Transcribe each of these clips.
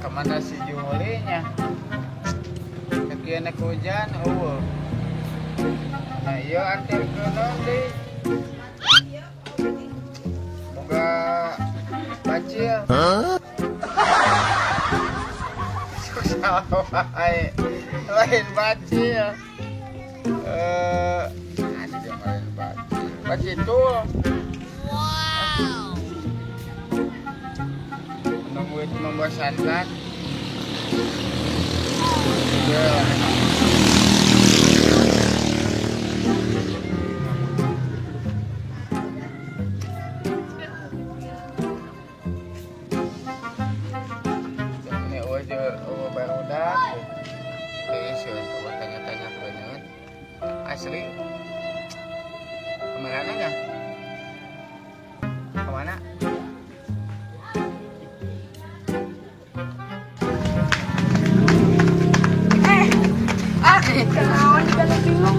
Kemana si Julinya? Kekian hujan, nah iya antar ke nanti. Moga bacil. Susah wae. Lain bacil. Ada yang lain bacil. Bacil tuh. Nungguin membosankan. Tanya-tanya asli kemana aja? Kemana? Kenaon kalau bingung.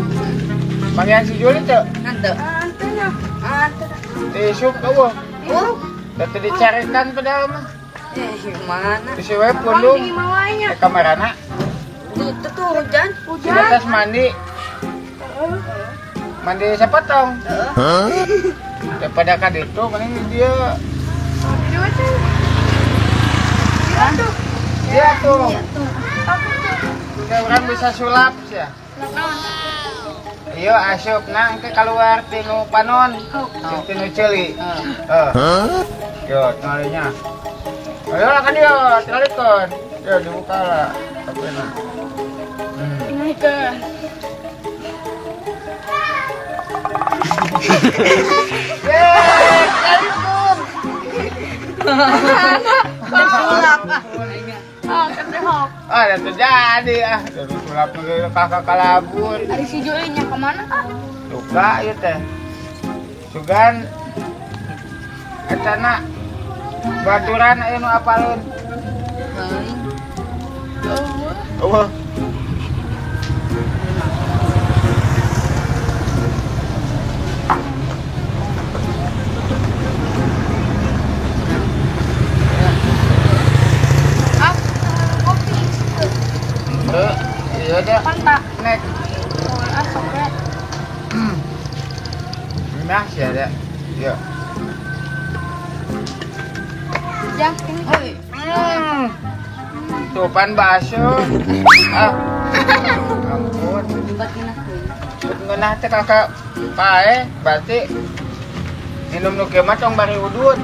Panggilan si Juli tuh? Antenya. Isuk tuh. Tadi dicarikan padahal mah. Mana? Di si web pulung. Di mawanya. Ke kamarana. Itu tuh hujan. Di atas mandi. Mandi sepotong. Daripada kan itu mending dia. Dia tuh. Orang bisa sulap sih ya. Iya asup nang ke keluar tinu panon. Tinu celi. Yo nalinya. Ayo lah kan dia talikon. Yo dibuka lah. Tapi nah. Ini ke. Talikon. Sulap. Ketehok. Ada terjadi dari sulap negeri kakak kalabur. Ada si Julinya kemana? Suka ya teh. Sugan. Acana baturan anu apalun. Oh. Iya deh. Kontak. Nek. Asok ya. Nah sih ada. Iya. Yang ini. Tupan bakso. Ampun. Ngeunah teh kakak pae berarti minum nu kieu mah tong bari udut.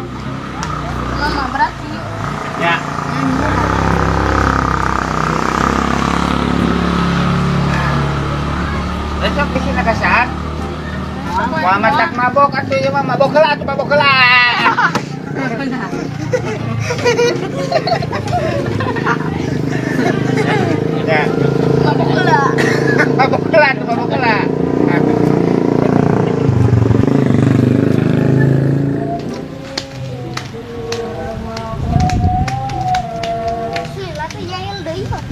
Mama berarti. Ya. Besok kesini kasar. Muhammad tak mabok atuh ieu mah mabok heula atuh mabok heula. Ya. Mabok heula. Mabok heula atuh mabok heula. Sila teh yael deui kok.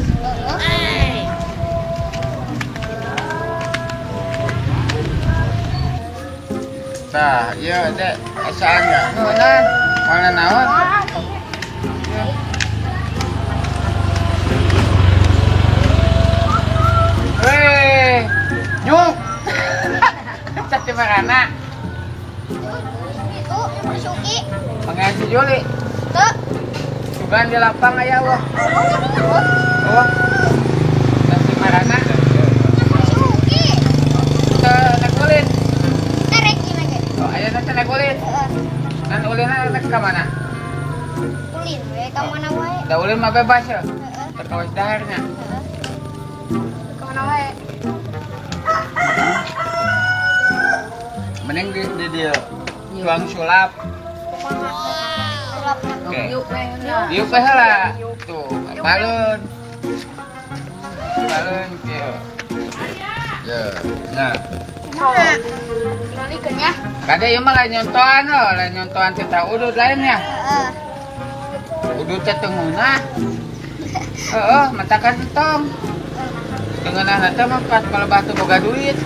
Nah, iya dek, asalnya. Mana naon? Weh, nyuk. Cati marana. Itu Suki. Pangasi Juli. Tuh. Sugan di lapang aya wah. Oh. Cati marana. Suki. Kita ulin. Terek ini ge. Oh, aya teh naik ulin. Nan ulinna teh ka mana? Ulin we ka mana wae. Da ulin mah bebas ya. Terkawis daharnya. Ka mana wae. Mending di dia tuang sulap. Sulap. Oke. Yuk we. Diuk teh heula. Tuh, balun. Balun kieu. Ya, nah. Nalikeun ya. Kada ieu mah lain nyontoan lain nyontoan cerita udut lainnya. Udut teh teu ngeunah. Heeh, matakan tong. Teu ngeunah teh mah pas kalebah teu boga duit.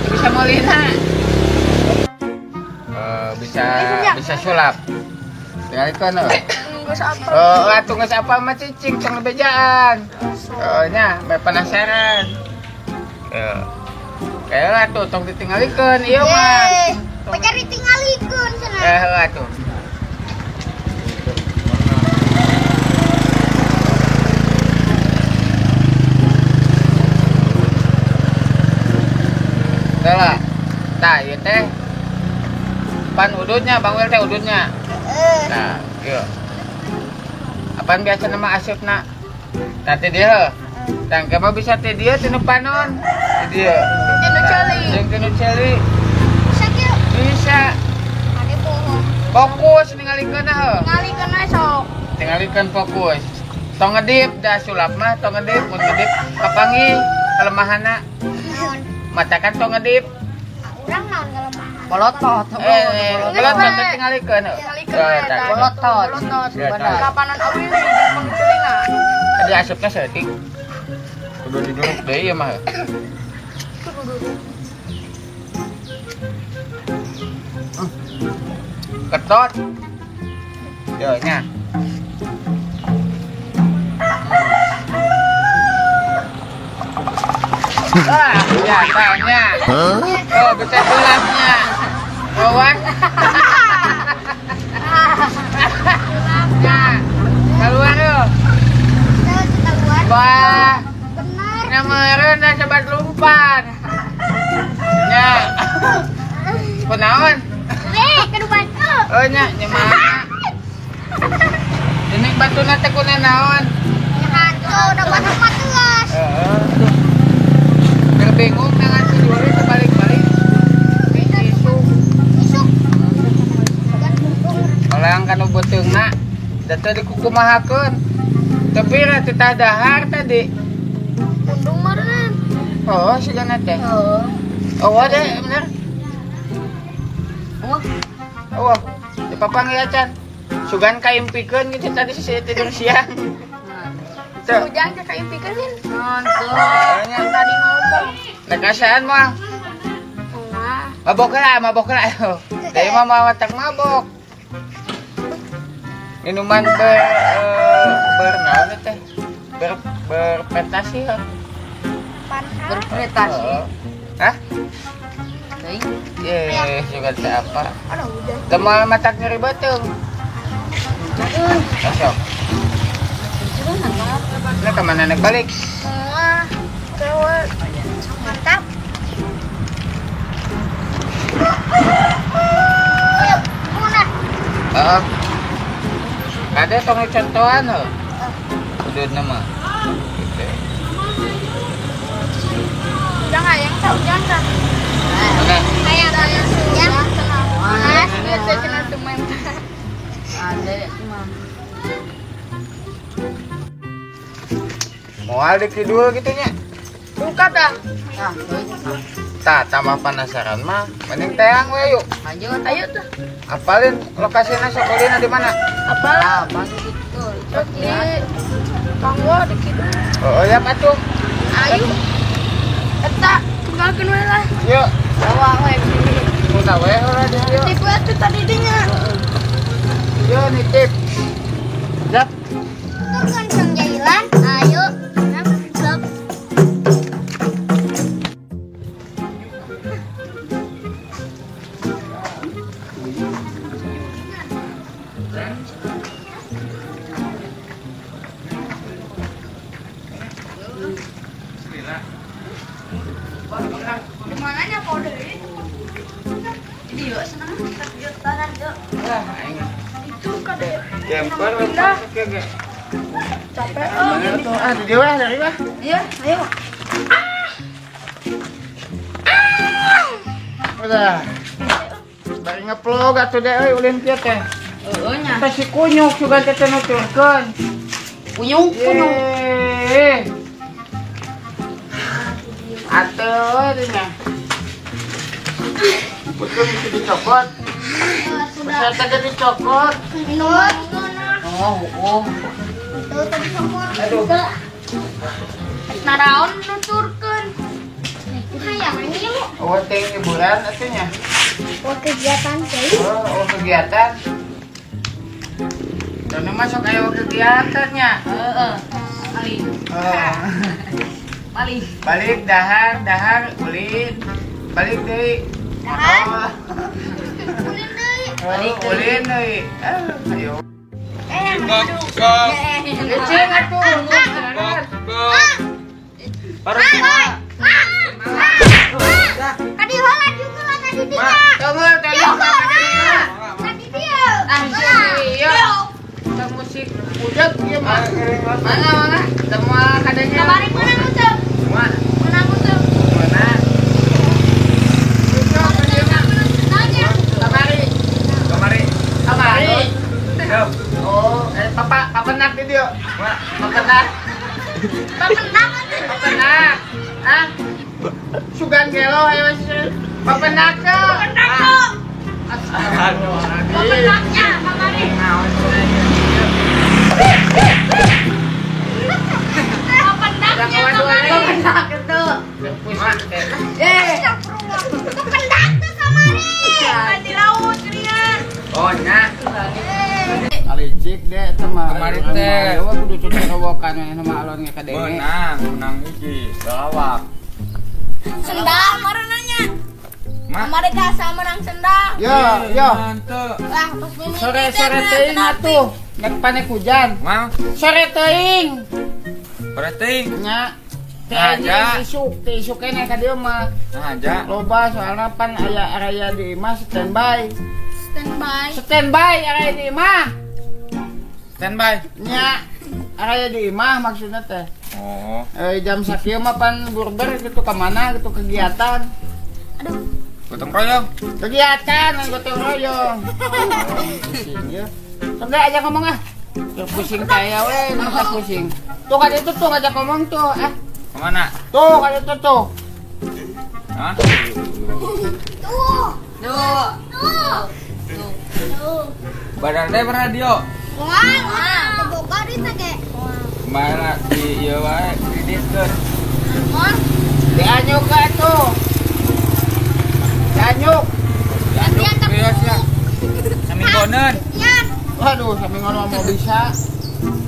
Teu bisa meulina. Bisa sulap. Tinggal ikon geus apa? Oh, atuh geus apa mah cicing tong bejaan. Oh nya, me penasaran. Kayak atuh tong ditinggalikeun ieu mah. Pacar ditinggalikeun cenah. Atuh. Tah, tah ieu teh. Pan udutnya, Bang Wil teh udutnya. Nah, yuk. Apaan biasa nama asupna? Tadi dia. Dan kamu bisa teh dia tinu panon. Dia. Tinu celi. Jeung tinu celi. Bisa kieu? Bisa. Ade bohong. Fokus ningalikeun heuh. Ningalikeun sok. Ningalikeun fokus. Tong ngedip da sulap mah tong ngedip, mun ngedip kapangi kelemahanna. Naon? Matakan tong ngedip. Urang naon kelemahan? Bolotot. Bolotot ningalikeun heuh. Bolotot. Kapanan abi di jeung telinga. Tadi asupnya seeutik. Kudu diduruk deui ieu mah. Ketot. Yo nya. Ya tanya. Oh, bisa sulapnya. Kawan. Sulapnya. Keluar yuk. Wah. Bener. Nameureun da sobat lumpan. Nya. Kunaon? Kedupan. Oh nya, nyamanna. Ini batuna teh kunaon naon? Nyahan tuh udah pasang 14. Heeh. Bingung dengan si Duri terbalik-balik. Isu. Isuk. Orang kan beteungna da teh dikukumahakeun. Tapi ra teh dahar tadi. Undung meureun. Oh, sigana teh. Oh. Oh, deh, bener. Oh, di papang ya, Chan. Sugan kaimpikeun gitu tadi si tidur siang. Tuh. Hujan ka kaimpikeun. Nonton. Tadi ngomong. Nekasaan mah. Nah. Mabok lah. Dari mama watak mabok. Minuman naon teh? Berprestasi ya. Berprestasi. Hah? Teuing. Juga teh apa? Aduh, udah. Temal matak nyeri beuteung. Sok. Nah, kemana naik balik? Wah, cewek. Mantap. Ayo, mana? Ada tong contohan loh. Udah nama. Udah nggak yang tahu jangan. Mana? Kayak yang Mas, biasa cina teman. Ada mah. Moal di kidul gitu nya. Buka dah. Nah, teuing. Tak tambah penasaran mah. Mending teang we yuk. Lanjut. Ayo tuh. Apalin lokasinya sekolahnya di mana? Apa? Ah, bantu gitu. Di Pangwo dikit. Oh ya patuh. Ayo. Eta tinggalkeun we lah. Yuk. Bawa we sini. Kita we ora di yuk. Tipu atuh tadi dinya. Yuk nitip. Zap. Turun Kang Jailan. Ayo. Zap. Dimana kode ini? Ini yuk senang jutaan yuk. Itu kode. Jemper Pindah. oke. Capek. Di dia dari mah. Iya, ayo. Udah. Bari ngeplog atuh deh euy ulin kieu teh. Heeh nya. Teh si kunyuk juga teh nuturkeun. Kunyung. Atuh dinya. Betul mesti dicopot. Sudah. Saya tadi dicopot. Minuman. Oh. Tuh tadi somor. Aduh. Naraon nuturkeun. Hayang ini lu. Oh, teh hiburan atunya. Buat kegiatan teh. Oh, kegiatan. Dono masuk ayo kegiatannya. Balik. Oh. Balik. Balik dahar ulin. Balik deui. Dahar. Oh. Ulin deui. Balik deui. Ulin deui. Ayo. Kok. Eceng atuh. Parah. Tadi heula juga lah tadi dia. Tunggu tadi. Tadi dia. Iya. Kita musik budak ieu mah. Mana? Semua kadanya. Kamari mana musuh? Mana? Mana musuh? Mana? Nanya. Kamari. Yo. Oh, papa nak di dia. Papa nak. Papenak. Hah? Sugan gelo ayo sih. Papenak ke? Aduh, Papenaknya, kamari. Papenak itu. Papenak tuh kamari. Di laut cerian. Oh, nya. Alicik deh teman. Kemarin teh. Wah, kudu cuci rowokan sama alon ge kadenge. Menang hiji galawak. Sendal marananya. Mak. Kamari dasar menang sendal. Yo. Teu. Lah, pas mimi. Sore teuing atuh. Nek panek hujan. Mau Sore teuing. berarti Nya. Aja. Isuk kene ka dieu mah. aja. Loba soalna pan aya di imah standby. Standby. Aya di imah. Standby. Nya. Aya di imah maksudnya teh. Oh, Jam sakieu mah pan burger gitu ka mana gitu kegiatan. gotong royong. Kegiatan gotong royong. Pusing ya. Enggak aja ngomong ah. Pusing saya we, masa pusing. Tuh kan itu tuh ngajak ngomong tuh. Kemana? Tuh kan itu tuh. Hah? Tuh. Badan teh radio. Wah, teboga di teh. Kemana di ieu wae kreditkeun. Dianyuk ka tuh. Dianyuk. Bios ya. Saminggoneun. Yan, Waduh, sampai ngono mau bisa.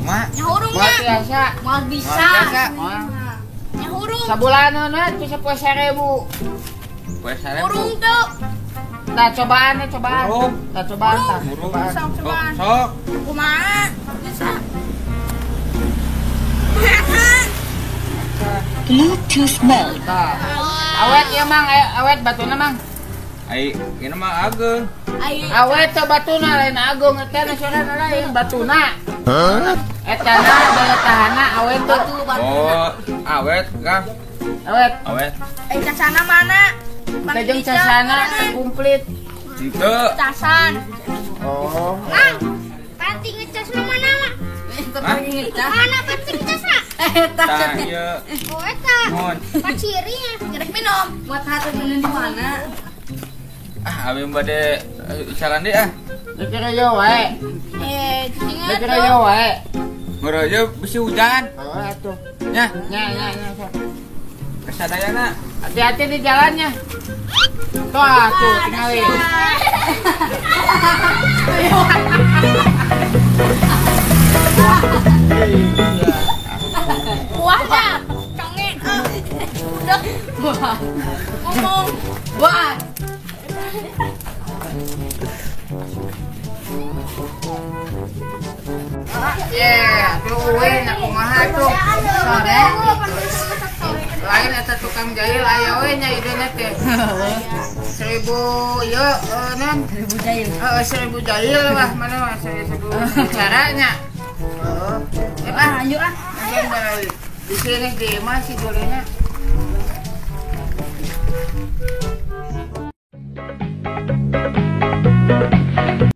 Mak. nyahurungnya. Buat biasa. Mau bisa. Biasa. Wah. Nyahurung. Sabulanan tuh 10.000. Poe Urung 1000. tuh. Nah, cobaan. Urung. Nah, cobaan tah. Urung. Cobaan. Sok. Kumaha? Bisa. Bluetooth mode. Tah. Awet ya, Mang. Awet batuna, Mang. Ai, ieu mah ageung. Awet tuh batuna lain agung eta nasional lain batuna. Eta na daya tahana awet tuh. Oh, awet, Kang. Awet. Awet. Casana mana? Kita jeung sasana komplit. Henteu. Casan. Oh. Mang, panting ngecas mana mah? Mana panting ngecasna? Tah ieu. Oh, eta. Mohon. Pacirinya. Gerek minum. Buat hati di mana? Ah, abim bade jalan deh ah. Dikira yo wae. Cicing Dikira yo wae. Ngeureujeuh bisi hujan. Oh, atuh. Nya, Nya. kasadayana. Hati-hati di jalannya. Tuh, tuh tinggalin. Buahnya. Congin. Udah. Ngomong. Wah. Tuh we na kumaha tuh. Sore. Lain eta tukang jahil aya we nya idena teh. 1000 ieu non 1000 jahil. 1000 jahil lah mana mah 1000 caranya. Heeh. Lanjut ah. Di sini di imah si Dolena. Thank you.